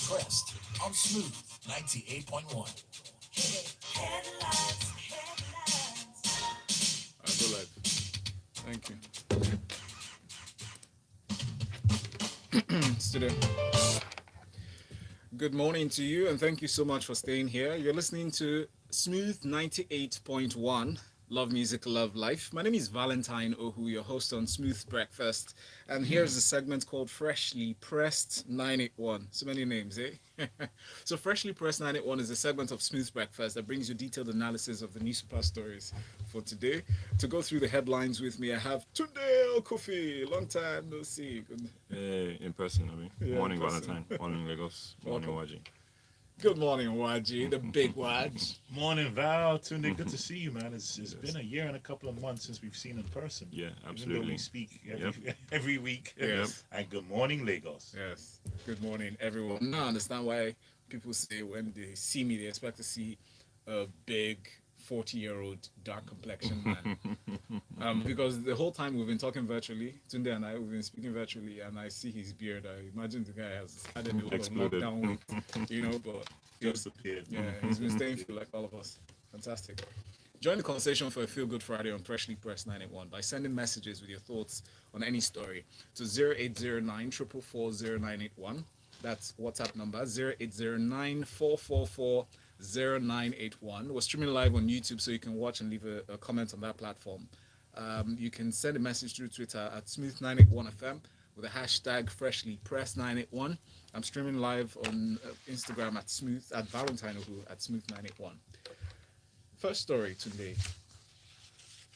Pressed on Smooth 98.1. Headlines, I go live. Thank you. Student. Good morning to you, and thank you so much for staying here. You're listening to Smooth 98.1. Love music, love life. My name is Valentine Ohu, your host on Smooth Breakfast. And here's a segment called Freshly Pressed 981. So many names, eh? So Freshly Pressed 981 is a segment of Smooth Breakfast that brings you detailed analysis of the news super stories for today. To go through the headlines with me, I have Tunde Kofi. Long time no see. In person, I mean. Yeah, in Morning, person. Valentine. Morning, Lagos. Morning, Welcome. Waji. Good morning, YG, the big Waj. Morning, Val. Tunde, good to see you, man. It's been a year and a couple of months since we've seen in person. Yeah, Even though we absolutely. speak Yep. every week. Yes. And good morning, Lagos. Yes. Good morning, everyone. Now I understand why people say when they see me, they expect to see a big 40-year-old dark complexion man. Because the whole time we've been talking virtually, Tunde and I, we've been speaking virtually, and I see his beard. I imagine the guy has had a lot of Exploded. lockdown weight, but Just appeared. yeah, he's been staying fit like all of us. Fantastic. Join the conversation for a Feel Good Friday on Freshly Press 981 by sending messages with your thoughts on any story to 0809 444 That's WhatsApp number 0809 444 We're streaming live on YouTube, so you can watch and leave a comment on that platform. You can send a message through Twitter at Smooth981FM with the hashtag Freshly Press 981. I'm streaming live on Instagram at Smooth at Valentine at Smooth981. First story today.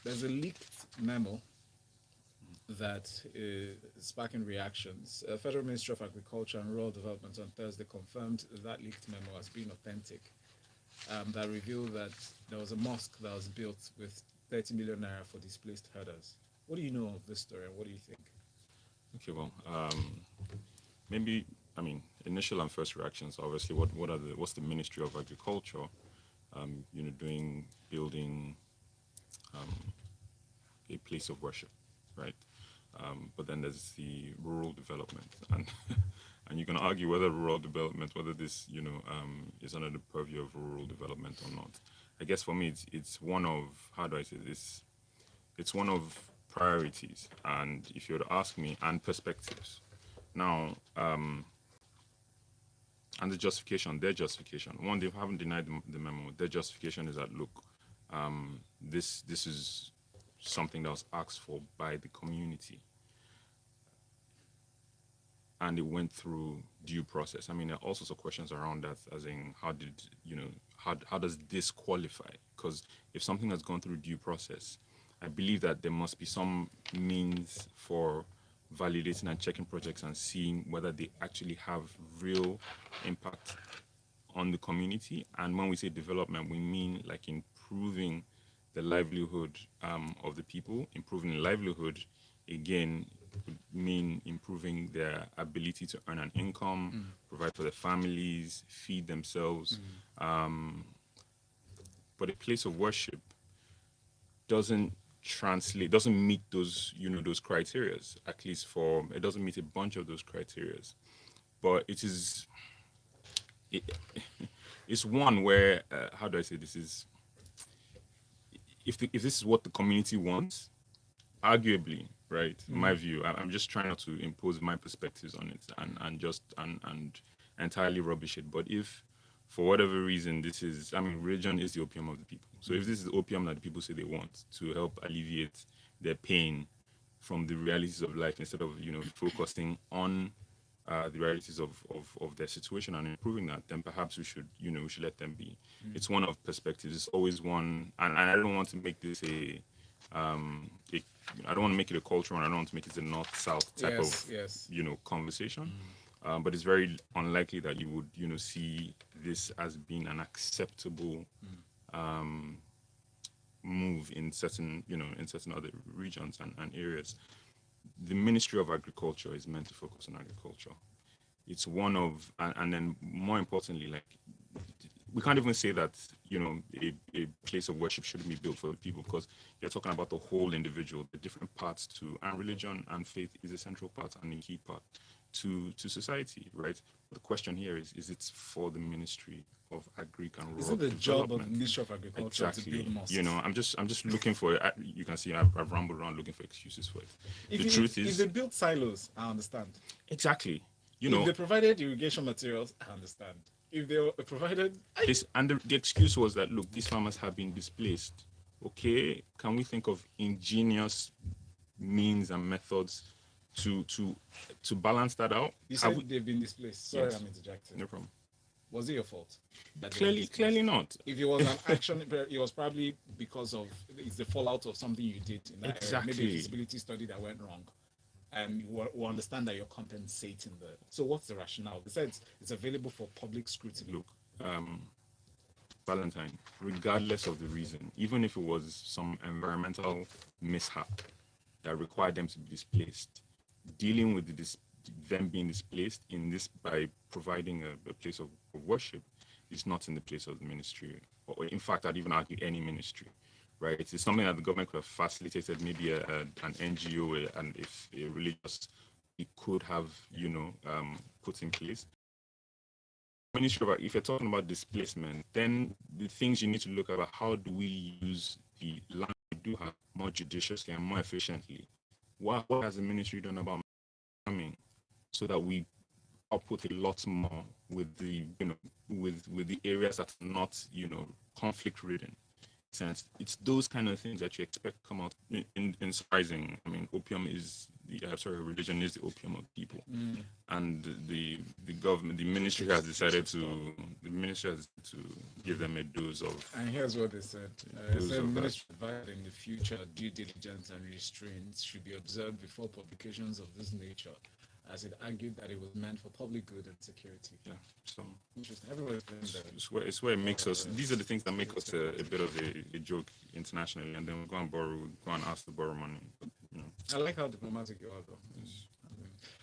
There's a leaked memo that is sparking reactions. Federal Ministry of Agriculture and Rural Development on Thursday confirmed that leaked memo as being authentic. That revealed that there was a mosque that was built with 30 million naira for displaced herders. What do you know of this story, and what do you think? Okay, well, maybe, I mean, initial and first reactions, obviously, what's the Ministry of Agriculture, doing, building a place of worship, right? But then there's the rural development, and and you can argue whether rural development, whether this is under the purview of rural development or not. I guess for me, it's one of, how do I say this? It's one of priorities, and if you were to ask me, and perspectives. Now, and their justification. One, they haven't denied the memo. Their justification is that, look, this is something that was asked for by the community, and it went through due process. I mean, there are all sorts of questions around that, as in how does this qualify? Because if something has gone through due process, I believe that there must be some means for validating and checking projects and seeing whether they actually have real impact on the community. And when we say development, we mean like improving the livelihood of the people. Improving the livelihood, again, would mean improving their ability to earn an income, provide for their families, feed themselves. But a place of worship doesn't meet those criterias. At least it doesn't meet a bunch of those criterias. But it's one where, how do I say this, is if this is what the community wants, arguably, right, in my view, I'm just trying not to impose my perspectives on it and entirely rubbish it. But if for whatever reason religion is the opium of the people. So if this is the opium that the people say they want to help alleviate their pain from the realities of life, instead of focusing on the realities of their situation and improving that, then perhaps we should let them be. It's one of perspectives. It's always one, and I don't want to make this I don't want to make it a culture, and I don't want to make it a north-south type of conversation. But it's very unlikely that you would see this as being an acceptable move in certain other regions and areas. The Ministry of Agriculture is meant to focus on agriculture. It's one of, and then more importantly, like, we can't even say that a place of worship shouldn't be built for the people, because you're talking about the whole individual, the different parts too, and religion and faith is a central part and a key part. to society, right? The question here is it for the Ministry of Agric and Is Rural it the job of the Development? Ministry of Agriculture to build Exactly. mosques? You know, I'm just looking for. You can see I've rambled around looking for excuses for it. The truth if is they built silos, I understand. exactly. You If know, they provided irrigation materials, I understand. If they provided, this and the excuse was that look, these farmers have been displaced. Okay, can we think of ingenious means and methods to to to balance that out? you Have said we? they've been displaced. Sorry, Yes, I'm interjecting. no problem. Was it your fault? That they were Clearly, displaced? clearly not. If it was an action, it was probably because of it's the fallout of something you did in that area. Maybe a Exactly. feasibility study that went wrong. And we understand that you're compensating the. So what's the rationale? Besides, it's available for public scrutiny. Look, Valentine, regardless of the reason, even if it was some environmental mishap that required them to be displaced, dealing with them being displaced in this by providing a place of worship is not in the place of the ministry, or in fact, I'd even argue any ministry, right? It's something that the government could have facilitated, maybe an NGO, and if a religious, it could have, put in place. Ministry of, if you're talking about displacement, then the things you need to look at are how do we use the land we do have more judiciously and more efficiently. What has the ministry done about farming so that we output a lot more with the with the areas that are not conflict ridden? Sense it's those kind of things that you expect to come out in surprising. I mean, opium is religion is the opium of people, and the government, the ministry has decided to give them a dose of. And here's what they said. They Dose said of that. ministry advised in the future due diligence and restraints should be observed before publications of this nature, as it argued that it was meant for public good and security. Yeah, so Interesting. Everybody's doing that. it's where it makes us. These are the things that make us a bit of a joke internationally, and then we go and ask to borrow money. I like how diplomatic you are, though.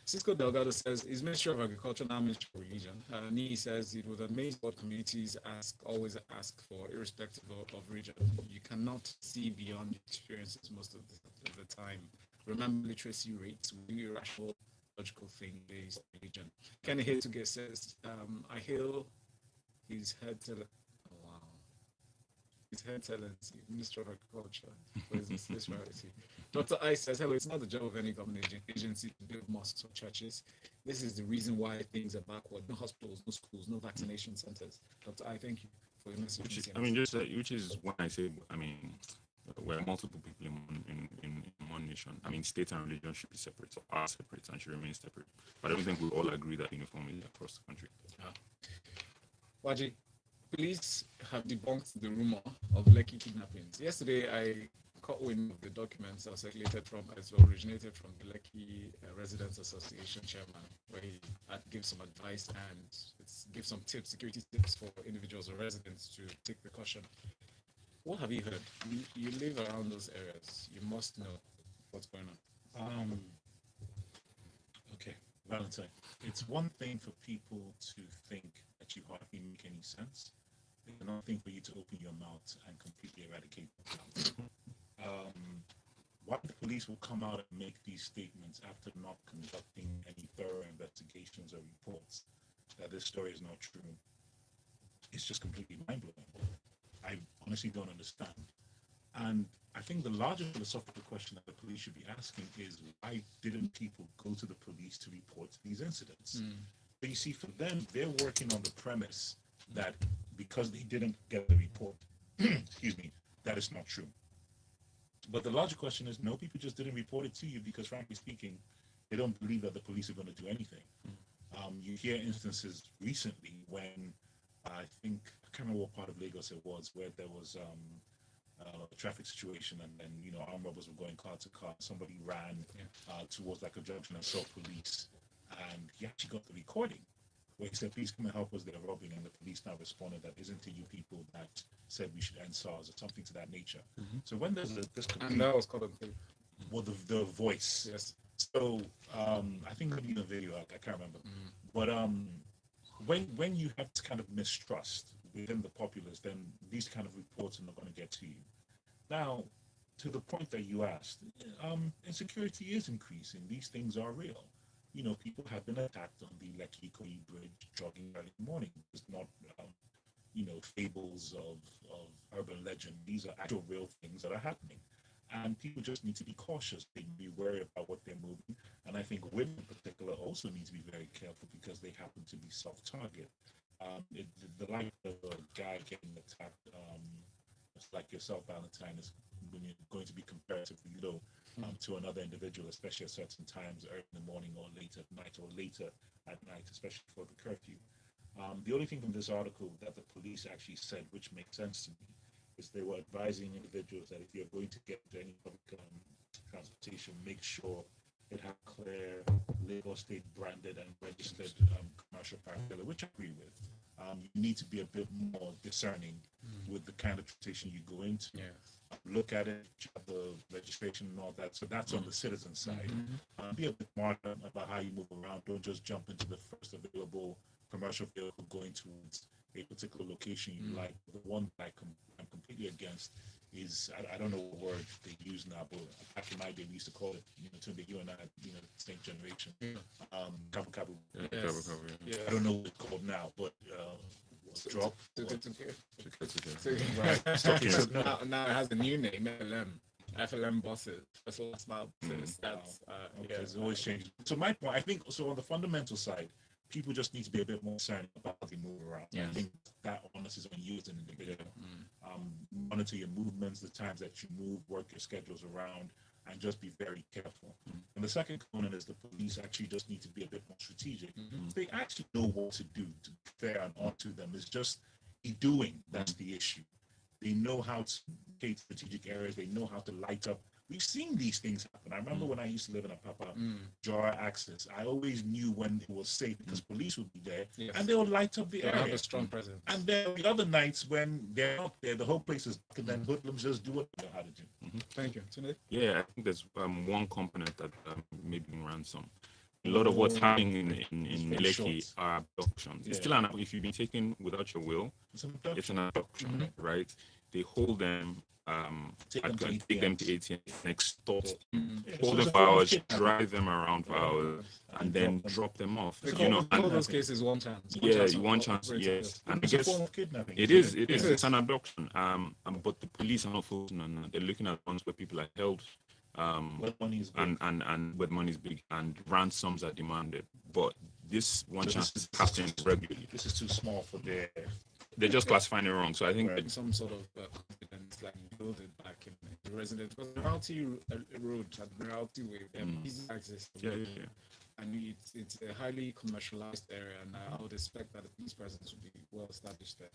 Cisco Delgado says, is Ministry of Agriculture now Ministry of Religion? Nii says, it would amaze what communities always ask for, irrespective of region. You cannot see beyond experiences most of the time. Remember literacy rates, we rational, logical thing based religion. Kenny Hatuge says, I hail his head teller. Oh, wow. His head tendency, Minister of Agriculture. Where is this reality? Dr. I says, hello, it's not the job of any government agency to build mosques or churches. This is the reason why things are backward. No hospitals, no schools, no vaccination centers. Dr. I thank you for your message. Which is when I say, we're multiple people in one nation. I mean, state and religion should be separate, or are separate, and should remain separate. But I don't think we all agree that uniformly across the country. Waji, police have debunked the rumor of Lekki kidnappings. Yesterday, I caught wind of the documents that originated from the Lekki Residents Association chairman, where he gives some advice and gives some tips, security tips for individuals or residents to take precaution. What have you heard? You live around those areas. You must know what's going on. Okay, Valentine. It's one thing for people to think that you hardly make any sense. It's another thing for you to open your mouth and completely eradicate the doubt. Why the police will come out and make these statements after not conducting any thorough investigations or reports that this story is not true, it's just completely mind-blowing. I honestly don't understand. And I think the larger philosophical question that the police should be asking is, why didn't people go to the police to report these incidents? So you see, for them, they're working on the premise that because they didn't get the report, excuse me, that is not true. But the larger question is, no, people just didn't report it to you because, frankly speaking, they don't believe that the police are going to do anything. You hear instances recently when I can't remember what part of Lagos it was, where there was a traffic situation, and then armed robbers were going car to car. Somebody ran towards like a junction and saw police, and he actually got the recording where he said, "Please come and help us, they're robbing," and the police now responded that, "Isn't it you people that said we should end SARS," or something to that nature. So when there's this complete, And that was caught on tape. well, the voice, Yes. So I think maybe in the video, I can't remember, but when you have this kind of mistrust within the populace, then these kind of reports are not going to get to you. Now, to the point that you asked, insecurity is increasing. These things are real. people have been attacked on the Lekki Koyi Bridge jogging early in the morning. It's not, fables of urban legend. These are actual real things that are happening. And people just need to be cautious. They need to be wary about what they're moving. And I think women in particular also need to be very careful because they happen to be soft target. The like of a guy getting attacked, it's like yourself, Valentine, is when you're going to be comparatively low to another individual, especially at certain times, early in the morning or late at night or later at night, especially for the curfew. The only thing from this article that the police actually said, which makes sense to me, is they were advising individuals that if you're going to get into any public transportation, make sure it has clear Lagos State branded and registered commercial paraphernalia, which I agree with. You need to be a bit more discerning with the kind of transportation you go into. Yeah. Look at it, check the registration and all that. So that's on the citizen side. Be a bit smarter about how you move around. Don't just jump into the first available commercial vehicle going towards a particular location you like. The one that I'm completely against is, I don't know what word they use now, but back in my day we used to call it, Tunde, you and I, same generation. Kabu Kabu. Yes. Yeah. I don't know what it's called now, but drop. Right. Okay, so no. Now it has a new name, FLM buses, first last mile buses. That's Okay, it's always changing. So my point, I think, so on the fundamental side, people just need to be a bit more concerned about how they move around. Yeah. I think that onus is on you as an individual. Monitor your movements, the times that you move, work your schedules around, and just be very careful. And the second component is the police actually just need to be a bit more strategic. They actually know what to do, to be fair and onto them. It's just the doing that's the issue. They know how to locate strategic areas. They know how to light up. We've seen these things happen. I remember when I used to live in a Papa Jara access, I always knew when it was safe because police would be there and they would light up the they area. have a strong presence. And then the other nights when they're not there, the whole place is dark, and then hoodlums just do what they know how to do. Thank you. Tunde? Yeah, I think there's one component that maybe ransom. A lot of what's happening in very Lekki short. are abductions. It's still if you've been taken without your will, it's an abduction, right? They hold them, Take them to take them to ATM, extort, Yeah, hold so them it's a for form of hours, kidnapping. drive them around for hours, and then drop them off. They You know, call and those cases one chance. yeah, of one chance, operating yes. this. And I It's a guess form of kidnapping. it isn't is. It is. It's an abduction. But the police are not focusing on that. They're looking at ones where people are held, What money is big. and where money is big, and ransoms are demanded. But this one So chance this is happening regularly. This is too small for their. They're just classifying it wrong. So I think Right. that, Some sort of confidence, like build it back in the residents. Because the Admiralty Road, Admiralty Way, they have easy access. yeah. And it's a highly commercialized area, and I would expect that the police presence would be well established there.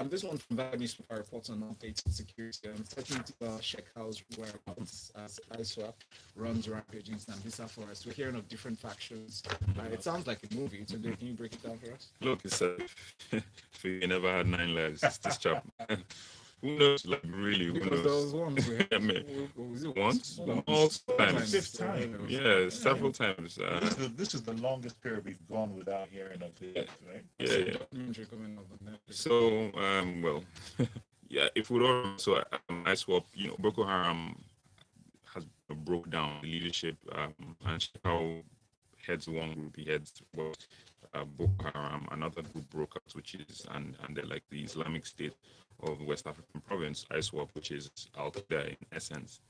This one from Valley Newspaper reports on updates on security and uncertainty about Sheikh House whereabouts as ISWAP runs rampage in Sambisa Forest. We're hearing of different factions. It sounds like a movie. So, can you break it down for us? look, it's if you never had 9 lives, it's this chap. Who knows? Like really, who Because there was knows? one. I mean, Was it once, once? multiple times. Fifth time. Yeah, several times. This is the longest period we've gone without hearing of this, right? Yeah. Documentary coming up on Netflix. So, well, yeah, if we don't, so I swap, Boko Haram has broke down the leadership, and how heads one group, the heads was Boko Haram, another group broke out, which is, and they're like the Islamic State of West African province, ISWAP, which is Al Qaeda in essence.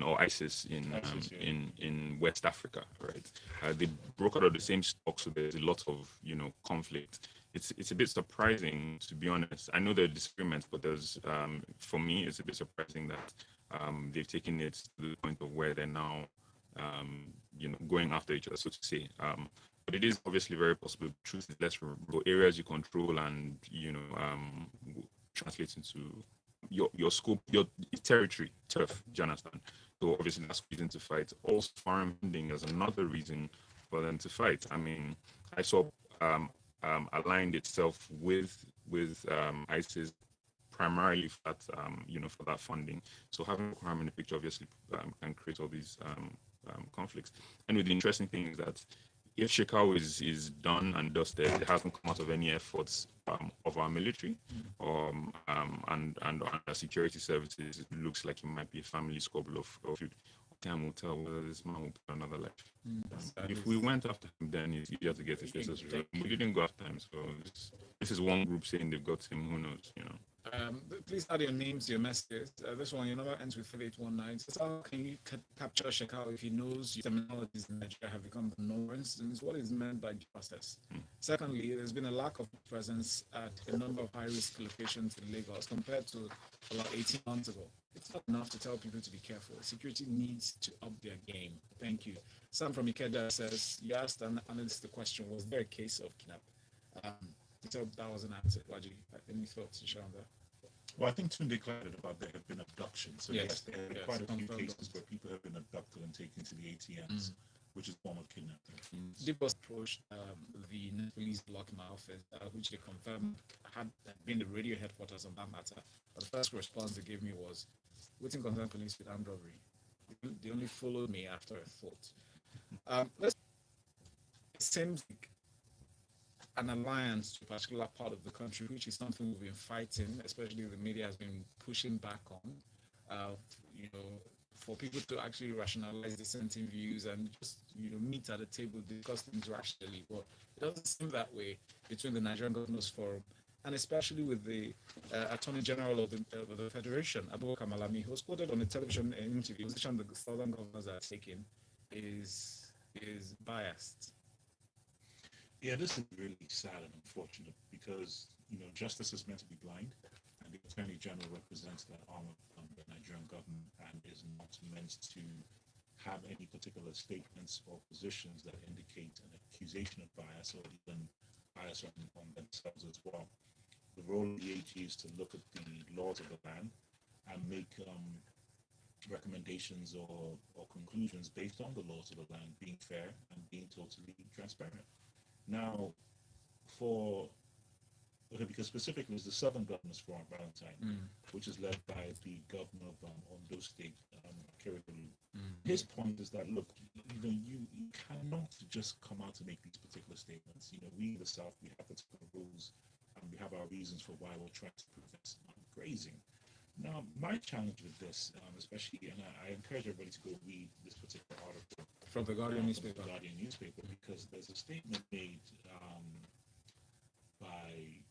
Or ISIS in West Africa, right? They broke out of the same stock, so there's a lot of conflict. It's a bit surprising, to be honest. I know there are disagreements, but there's for me it's a bit surprising that they've taken it to the point of where they're now going after each other, so to say. But it is obviously very possible. The truth is less remote areas you control, and translates into your scope, your territory, turf. Do you understand? So obviously that's reason to fight. Also, foreign funding is another reason for them to fight. I mean, ISWAP aligned itself with ISIS primarily for that for that funding. So having Boko Haram in the picture obviously can create all these conflicts. And the interesting thing is that if Shekau is done and dusted, it hasn't come out of any efforts of our military and our security services. It looks like it might be a family squabble of time will tell whether this man will put another life. That If is- we went after him, then it's easier to get his cases resolved. We didn't go after him, so this is one group saying they've got him. Who knows? You know. Please add your names, your messages. This one, your number ends with 5819. So how can you capture Shekau if he knows your terminologies in Nigeria have become the norm? For instance, what is meant by justice? Secondly, there's been a lack of presence at a number of high-risk locations in Lagos compared to about 18 months ago. It's not enough to tell people to be careful. Security needs to up their game. Thank you. Sam from Ikeda says, you asked an analyst the question, was there a case of kidnap? So that was an answer. Waji, any thoughts to share on that? Well, I think Tunde clarified about there have been abductions. So yes, there have been quite a few confirmed. cases where people have been abducted and taken to the ATMs, which is a form of kidnapping. Deep was approached the police block in my office, which they confirmed had been the radio headquarters on that matter. But the first response they gave me was, waiting concern police with armed robbery. They only followed me after a thought. It seems like an alliance to a particular part of the country, which is something we've been fighting, especially the media has been pushing back on, for people to actually rationalize dissenting views and just, meet at a table, discuss things rationally. But it doesn't seem that way between the Nigerian Governors Forum and especially with the Attorney General of the Federation, Abubakar Malami, who was quoted on a television interview. The position the Southern governors are taking is biased. Yeah, this is really sad and unfortunate because, justice is meant to be blind, and the Attorney General represents that arm of the Nigerian government and is not meant to have any particular statements or positions that indicate an accusation of bias or even bias on themselves as well. The role of the AG is to look at the laws of the land and make recommendations or conclusions based on the laws of the land, being fair and being totally transparent. Now, because specifically it's the Southern Governors Forum, Valentine, which is led by the governor of Ondo State, Kerekulu. His point is that, look, you cannot just come out to make these particular statements. We in the South, we have particular rules and we have our reasons for why we're trying to prevent grazing. Now, my challenge with this, especially, and I encourage everybody to go read this particular article From the Guardian newspaper. The Guardian newspaper, because there's a statement made by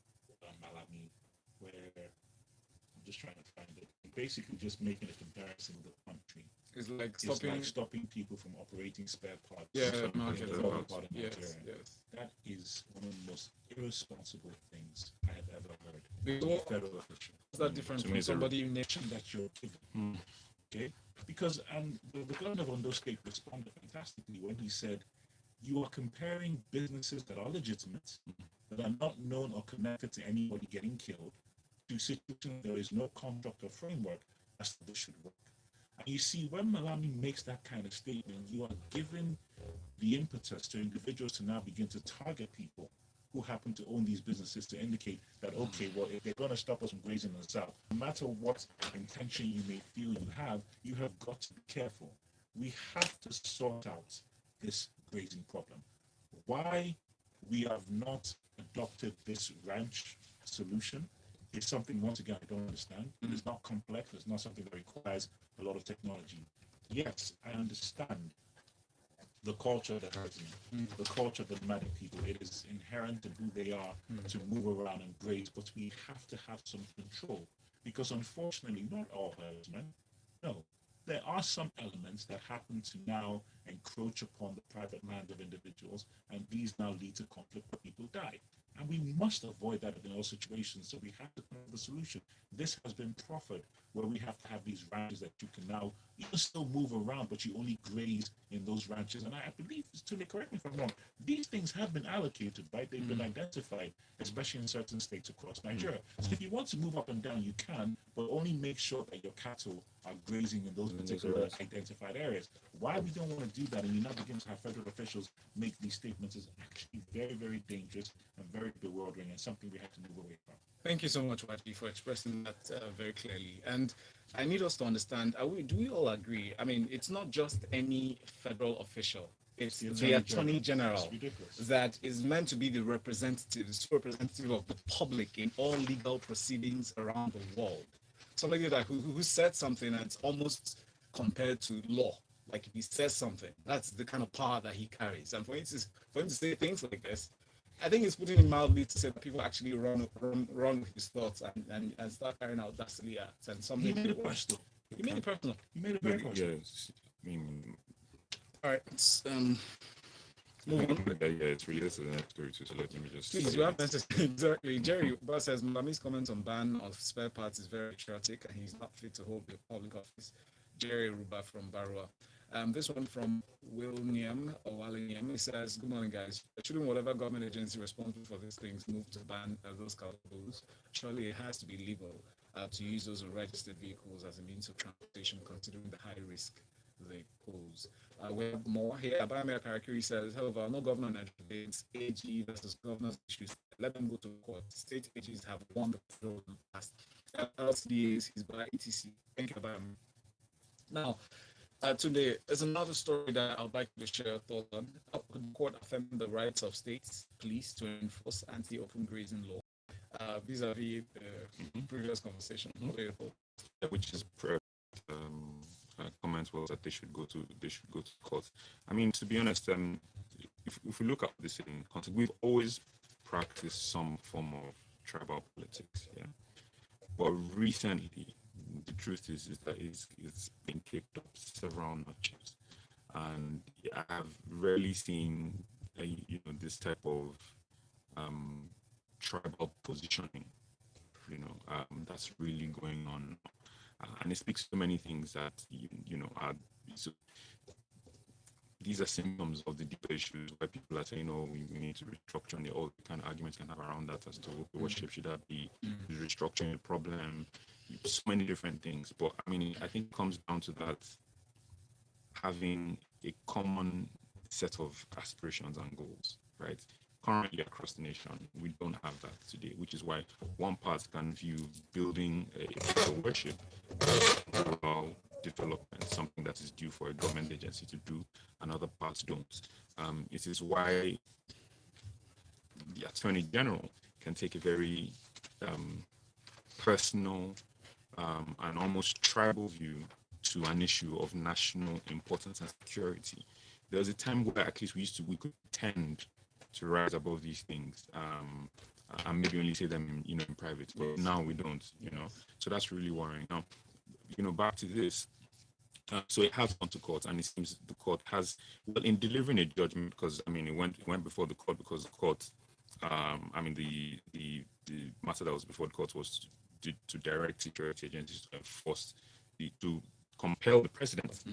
Malami where I'm just trying to find it. Basically, just making a comparison with the country. It's like stopping people from operating spare parts. Market. Yes. That is one of the most irresponsible things I have ever heard. From a federal official. Is that different from somebody in nation that you're given? Okay, because the governor of Ondo State responded fantastically when he said, "You are comparing businesses that are legitimate, that are not known or connected to anybody getting killed, to situations there is no contract or framework as to this should work." And you see, when Malami makes that kind of statement, you are giving the impetus to individuals to now begin to target people who happen to own these businesses to indicate that, okay, well, if they're going to stop us from grazing in the South, no matter what intention you may feel you have got to be careful. We have to sort out this grazing problem. Why we have not adopted this ranch solution is something, once again, I don't understand. It is not complex. It's not something that requires a lot of technology. Yes, I understand the culture of the herdsmen, the culture of the nomadic people. It is inherent in who they are to move around and graze, but we have to have some control because, unfortunately, not all herdsmen. No, there are some elements that happen to now encroach upon the private land of individuals, and these now lead to conflict where people die. And we must avoid that in all situations. So we have to come up with a solution. This has been proffered, where we have to have these ranches that you can now, you can still move around, but you only graze in those ranches. And I believe, to correct me if I'm wrong, these things have been allocated, right? They've been identified, especially in certain states across Nigeria. So if you want to move up and down, you can, but only make sure that your cattle are grazing in those particular identified areas. Why we don't want to do that, and you now begin to have federal officials make these statements, is actually very, very dangerous and very bewildering, and something we have to move away from. Thank you so much, Wati, for expressing that very clearly. And I need us to understand, do we all agree? I mean, it's not just any federal official. It's the Attorney General that is meant to be the representative of the public in all legal proceedings around the world. Somebody who said something that's almost compared to law, Like if he says something, that's the kind of power that he carries. And for him to say things like this, I think it's putting it mildly to say that people actually run with his thoughts and start carrying out dastardly acts and something. He made it personal. He made it personal. He made it very personal. Yes, I mean, All right, let's move on. yeah, it's related to the next story too. So let me just. Please, you have necessarily exactly. Jerry Boss says Malami's comment on ban of spare parts is very patriotic, and he's not fit to hold the public office. Jerry Ruba from Barua. This one from William or Wallingham. He says, "Good morning, guys. Shouldn't whatever government agency responsible for these things move to ban those cargoes? Surely it has to be legal to use those registered vehicles as a means of transportation, considering the high risk they pose." We have more here. Abame Karakiri says, however, no governor debates AG versus governors issues. Let them go to court. State AGs have won the federal in the past. LCDAs is by ETC. Thank you, Abame. Now, today, there's another story that I'd like to share your thoughts on. The court affirmed the rights of states, police to enforce anti-open grazing law, vis-a-vis the previous conversation. Which is comment was that they should go to court. I mean, to be honest, if we look at this in context, we've always practiced some form of tribal politics, yeah. But recently, the truth is that it's been kicked up several notches, and I've rarely seen this type of tribal positioning. That's really going on. And it speaks to many things that are so these are symptoms of the deeper issues where people are saying, "Oh, we need to restructure," and all the kind of arguments can have around that as to what shape should that be, is restructuring a problem, so many different things. But I mean, I think it comes down to that having a common set of aspirations and goals, right? Currently across the nation, we don't have that today, which is why one part can view building a place of worship as overall development, something that is due for a government agency to do, and other parts don't. It is why the Attorney General can take a very personal and almost tribal view to an issue of national importance and security. There was a time where at least we could tend to rise above these things and maybe only say them in private, but now we don't, so that's really worrying. Now, back to this, so it has gone to court, and it seems the court has, well, in delivering a judgment, because I mean it went before the court because the court, the matter that was before the court was to direct security agencies to enforce to compel the president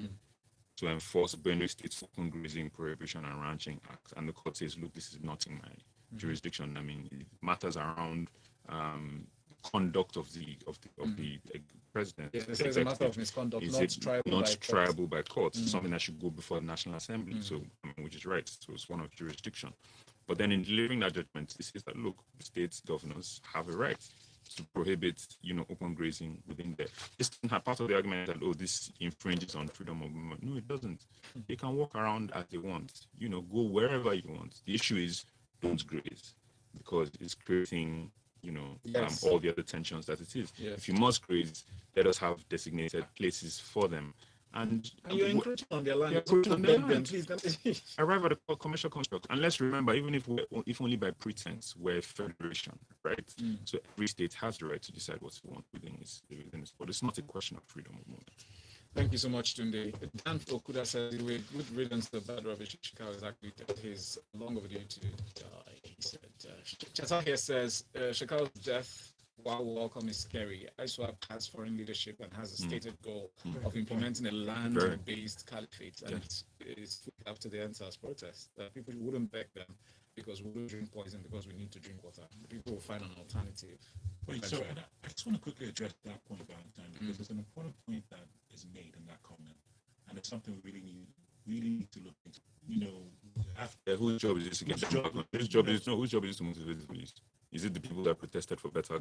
to enforce Benue State's Open Grazing Prohibition and Ranching Act. And the court says, look, this is not in my jurisdiction. I mean, it matters around conduct of the president. Yes, it's a matter of misconduct, not tribal by courts. Something that should go before the National Assembly. So, which is right. So it's one of jurisdiction. But then in delivering that judgment, it says that, look, the state's governors have a right to prohibit, open grazing within there. It's part of the argument that, this infringes on freedom of movement. No, it doesn't. They can walk around as they want, go wherever you want. The issue is don't graze, because it's creating, all the other tensions that it is. Yes. If you must graze, let us have designated places for them. And you're encroaching on their land. Please, arrive at a commercial construct. And let's remember, even if only by pretense, we're a federation, right? So every state has the right to decide what it wants within its. But it's not a question of freedom of movement. Thank you so much, Tunde. Dan Okuda says, "With good riddance to bad rubbish, Chicago is actually his long overdue to die." He said, Chasa here says, Chicago's death, while welcome, is scary. ISWAP has foreign leadership and has a stated goal of implementing a land-based caliphate, and it's after the answers protest that people wouldn't beg them because we don't drink poison because we need to drink water. People will find an alternative. Wait, so I just want to quickly address that point, Valentine, because there's an important point that is made in that comment, and it's something we really need to look into. After whose job is this again? Whose job is to motivate the police? Is it the people that protested for better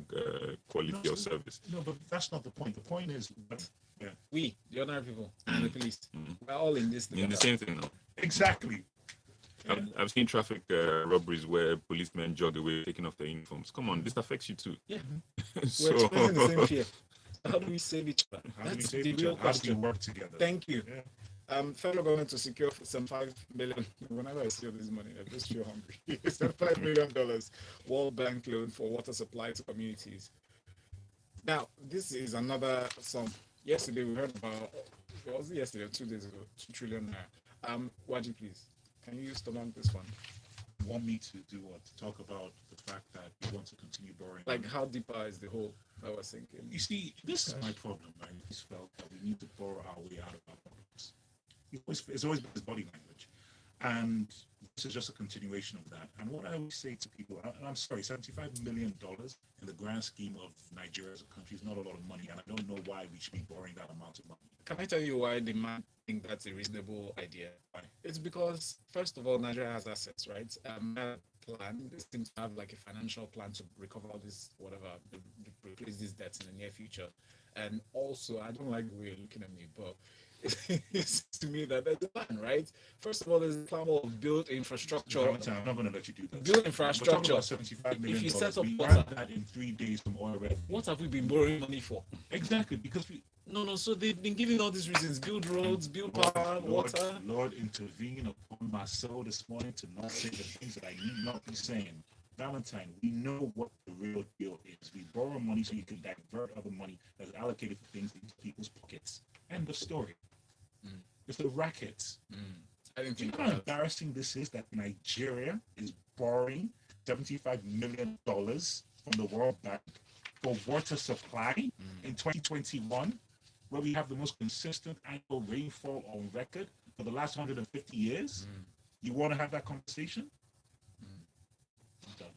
quality of service? No, but that's not the point. The point is, we, the ordinary people, and the police, we're all in this together. In the same thing now. Exactly. I've seen traffic robberies where policemen jog away taking off their uniforms. Come on, this affects you too. Yeah. So, we're experiencing the same fear. How do we save each other? How do we work together? Thank you. Yeah. Federal government to secure some 5 million. Whenever I see all this money, I just feel hungry. Some $5 million World Bank loan for water supply to communities. Now, this is another song. Yesterday we heard about. Was it yesterday or 2 days ago? 2 trillion naira. Waji, please, can you stomach this one? You want me to do what? To talk about the fact that we want to continue borrowing. Like, how deeper is the hole I was thinking? You see, this is my problem. I just felt that we need to borrow our way out of our problems. It's always been his body language. And this is just a continuation of that. And what I always say to people, and I'm sorry, $75 million in the grand scheme of Nigeria as a country is not a lot of money. And I don't know why we should be borrowing that amount of money. Can I tell you why the man think that's a reasonable idea? Why? It's because, first of all, Nigeria has assets, right? Plan. They seem to have like a financial plan to recover all this, whatever, replace these debts in the near future. And also, I don't like the way you're looking at me, but it's to me that there's a plan, right? First of all, there's a plan of build infrastructure. I'm not going to let you do that. Build infrastructure. We're talking about $75 million. If you set up we water, got that in 3 days from oil revenue. what have we been borrowing money for? Exactly, because we. No. So they've been giving all these reasons: build roads, build power, water. Lord, intervene upon my soul this morning to not say the things that I need not be saying. Valentine, we know what the real deal is. We borrow money so you can divert other money that's allocated for things into people's pockets. End of story. It's a racket. I didn't Do you think know how that. embarrassing this is that Nigeria is borrowing $75 million from the World Bank for water supply in 2021, where we have the most consistent annual rainfall on record for the last 150 years? You want to have that conversation? I'm done.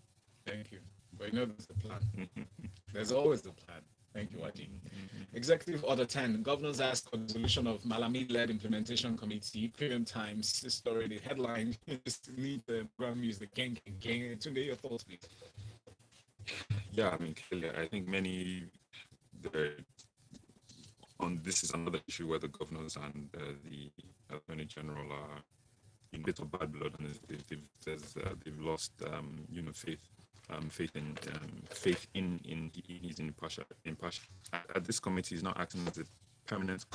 Thank you. But you know there's a plan. There's always a plan. Thank you, Wadi. Executive Order 10. Governors ask for dissolution of Malami-led implementation committee. Premium Times. This story, the headline, just need the program use the gang. Today, your thoughts, please. Yeah, I mean, clearly, I think this is another issue where the governors and the attorney general are in a bit of bad blood, and they've lost, faith in his impartial. This committee is not acting as a permanent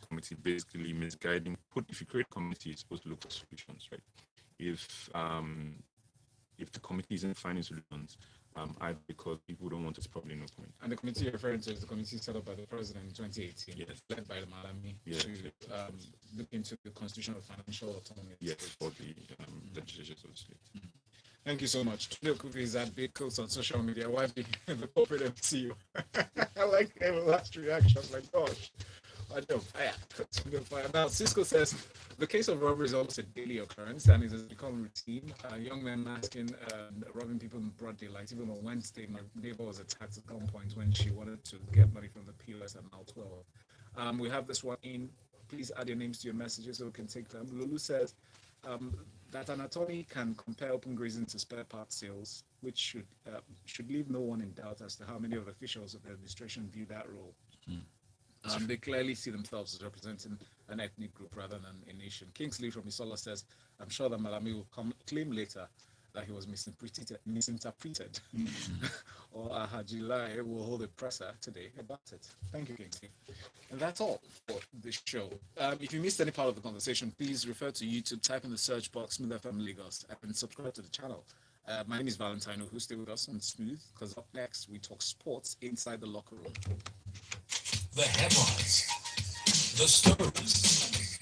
committee, basically misguiding. If you create committee, it's supposed to look for solutions, right? If the committee isn't finding solutions, either because people don't want to, it's probably no point. And the committee you're referring to is the committee set up by the president in 2018, Yes. led by the Malami, Yes. to look into the constitution of financial autonomy. Yes, for the legislature, so to speak. Thank you so much. Today Cookie is at Big Coats on social media. Why be the corporate MCU? I like the last reaction. Like, gosh, I don't fire. Now, Cisco says the case of robbery is almost a daily occurrence and it has become routine. Young men masking, robbing people in broad daylight. Even on Wednesday, my neighbor was attacked at gunpoint when she wanted to get money from the POS at Mile 12. We have this one in. Please add your names to your messages so we can take them. Lulu says that an attorney can compel open grazing to spare part sales, which should leave no one in doubt as to how many of the officials of the administration view that role. They clearly see themselves as representing an ethnic group rather than a nation. Kingsley from Isola says, I'm sure that Malami will claim later that he was misinterpreted. Or Ahajilai will hold a presser today about it. Thank you, Kingsley. And that's all for this show. If you missed any part of the conversation, please refer to YouTube, type in the search box, Smooth FM Lagos, and subscribe to the channel. My name is Valentino, who stay with us on Smooth, because up next, we talk sports inside the locker room. The headlines, the stories,